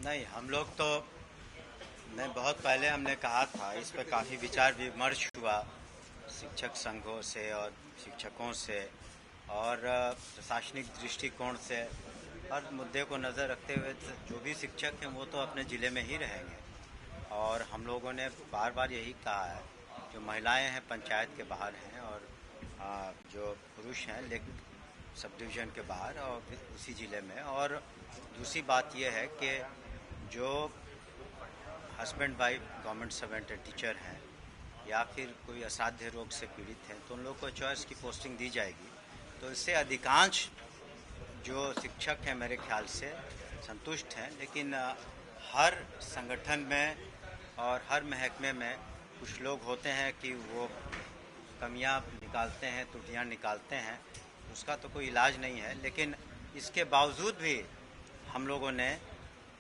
नहीं, हम लोग तो नहीं, बहुत पहले हमने कहा था, इस पर काफ़ी विचार विमर्श हुआ शिक्षक संघों से और शिक्षकों से और प्रशासनिक दृष्टिकोण से। हर मुद्दे को नज़र रखते हुए जो भी शिक्षक हैं वो तो अपने ज़िले में ही रहेंगे। और हम लोगों ने बार बार यही कहा है, जो महिलाएं हैं पंचायत के बाहर हैं और जो पुरुष हैं लेकिन सब डिवीज़न के बाहर और उसी ज़िले में। और दूसरी बात यह है कि जो husband wife government servant teacher हैं या फिर कोई असाध्य रोग से पीड़ित हैं तो उन लोग को चॉइस की पोस्टिंग दी जाएगी। तो इससे अधिकांश जो शिक्षक हैं मेरे ख्याल से संतुष्ट हैं। लेकिन हर संगठन में और हर महकमे में कुछ लोग होते हैं कि वो कमियां निकालते हैं, त्रुटियां निकालते हैं, उसका तो कोई इलाज नहीं है। लेकिन इसके बावजूद भी हम लोगों ने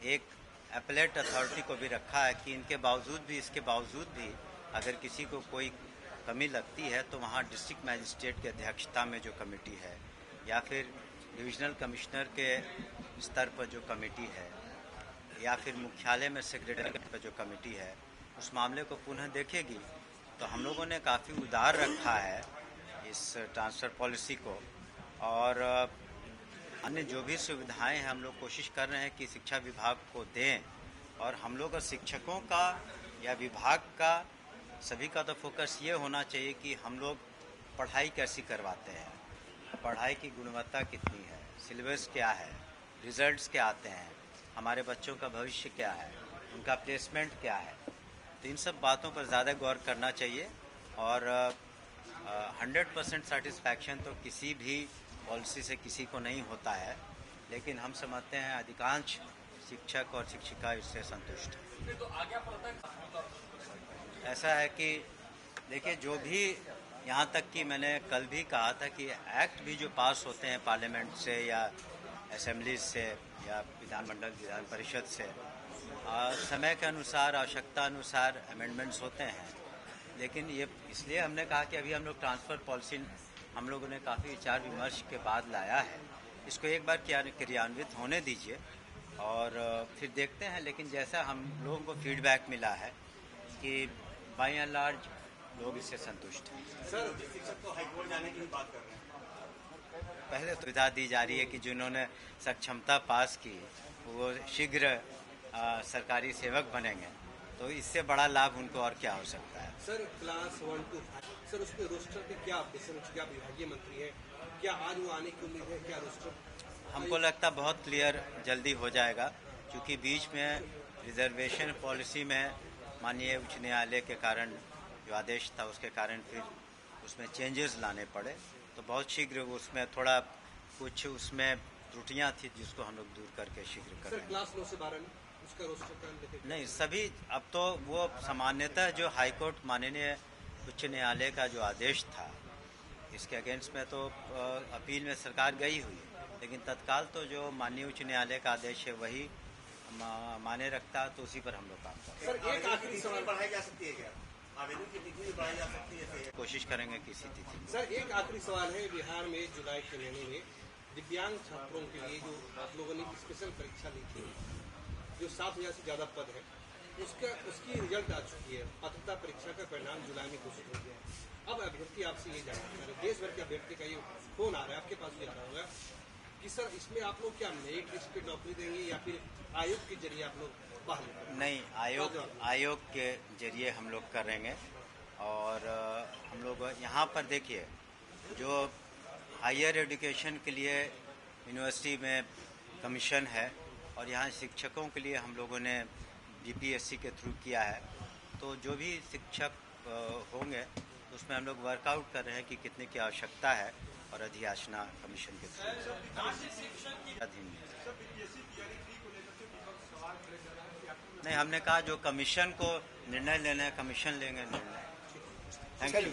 एक एपेलेट अथॉरिटी को भी रखा है कि इसके बावजूद भी अगर किसी को कोई कमी लगती है तो वहाँ डिस्ट्रिक्ट मैजिस्ट्रेट की अध्यक्षता में जो कमेटी है या फिर डिविजनल कमिश्नर के स्तर पर जो कमेटी है या फिर मुख्यालय में सेक्रेटरी पर जो कमेटी है उस मामले को पुनः देखेगी। तो हम लोगों ने काफ़ी उदार रखा है इस ट्रांसफ़र पॉलिसी को। और अन्य जो भी सुविधाएं हैं हम लोग कोशिश कर रहे हैं कि शिक्षा विभाग को दें। और हम लोग शिक्षकों का या विभाग का सभी का तो फोकस ये होना चाहिए कि हम लोग पढ़ाई कैसी करवाते हैं, पढ़ाई की गुणवत्ता कितनी है, सिलेबस क्या है, रिजल्ट्स क्या आते हैं, हमारे बच्चों का भविष्य क्या है, उनका प्लेसमेंट क्या है। तो इन सब बातों पर ज़्यादा गौर करना चाहिए। और 100% सेटिस्फैक्शन तो किसी भी पॉलिसी से किसी को नहीं होता है, लेकिन हम समझते हैं अधिकांश शिक्षक और शिक्षिका इससे संतुष्ट हैं। तो आगे ऐसा है कि देखिए, जो भी यहाँ तक कि मैंने कल भी कहा था कि एक्ट भी जो पास होते हैं पार्लियामेंट से या असेंबलीज से या विधानमंडल विधान परिषद से, समय के अनुसार आवश्यकता अनुसार अमेंडमेंट्स होते हैं। लेकिन ये इसलिए हमने कहा कि अभी हम लोग ट्रांसफ़र पॉलिसी हम लोगों ने काफ़ी विचार विमर्श के बाद लाया है, इसको एक बार क्रियान्वित होने दीजिए और फिर देखते हैं। लेकिन जैसा हम लोगों को फीडबैक मिला है कि बाय एंड लार्ज लोग इससे संतुष्ट हैं। सर, शिक्षक तो हाईकोर्ट जाने की बात कर रहे हैं। पहले तो सुविधा दी जा रही है कि जिन्होंने सक्षमता पास की वो शीघ्र सरकारी सेवक बनेंगे, तो इससे बड़ा लाभ उनको और क्या हो सकता है। सर, क्लास 1 to 5 सर उसके रोस्टर पे क्या क्या विभागीय मंत्री है, क्या आज वो आने की उम्मीद है, क्या रोस्टर? हमको लगता बहुत क्लियर जल्दी हो जाएगा, क्योंकि बीच में रिजर्वेशन पॉलिसी में माननीय उच्च न्यायालय के कारण जो आदेश था उसके कारण फिर उसमें चेंजेस लाने पड़े। तो बहुत शीघ्र उसमें थोड़ा कुछ उसमें त्रुटियां थी जिसको हम लोग दूर करके शीघ्र कर रहे हैं। क्लास 9 से 12 में उसका रोस्टर नहीं, सभी अब तो वो सामान्यतः जो हाईकोर्ट माननीय उच्च न्यायालय का जो आदेश था इसके अगेंस्ट में तो अपील में सरकार गई हुई, लेकिन तत्काल तो जो माननीय उच्च न्यायालय का आदेश है वही माने रखता, तो उसी पर हम लोग काम करते हैं। सर, एक आखिरी सवाल बढ़ाई जा सकती है क्या? आवेदन की तिथि बढ़ाई जा सकती है? कोशिश करेंगे किसी तिथि। सर, एक आखिरी सवाल है, बिहार में जुलाई के महीने में दिव्यांग छात्रों के लिए जो आप लोगों ने स्पेशल परीक्षा ली थी, जो 7,000 से ज़्यादा पद है, उसकी रिजल्ट आ चुकी है। पात्रता परीक्षा का परिणाम जुलाई में घोषित हो गया है। अब अभ्यर्थी आपसे ये जानना चाह रहे, देश भर के अभ्यर्थी का ये फोन आ रहा है, आपके पास भी आ रहा होगा कि सर इसमें आप लोग क्या मेरिट लिस्ट पे नौकरी देंगे या फिर आयोग के जरिए आप लोग बहाल? नहीं, आयोग के जरिए हम लोग करेंगे। और हम लोग यहाँ पर देखिए, जो हायर एजुकेशन के लिए यूनिवर्सिटी में कमीशन है और यहाँ शिक्षकों के लिए हम लोगों ने बीपीएससी के थ्रू किया है। तो जो भी शिक्षक होंगे उसमें हम लोग वर्कआउट कर रहे हैं कि कितने की आवश्यकता है और अधियाचना कमीशन के थ्रू अधीन। नहीं, हमने कहा जो कमीशन को निर्णय लेना है कमीशन लेंगे निर्णय। Thank you.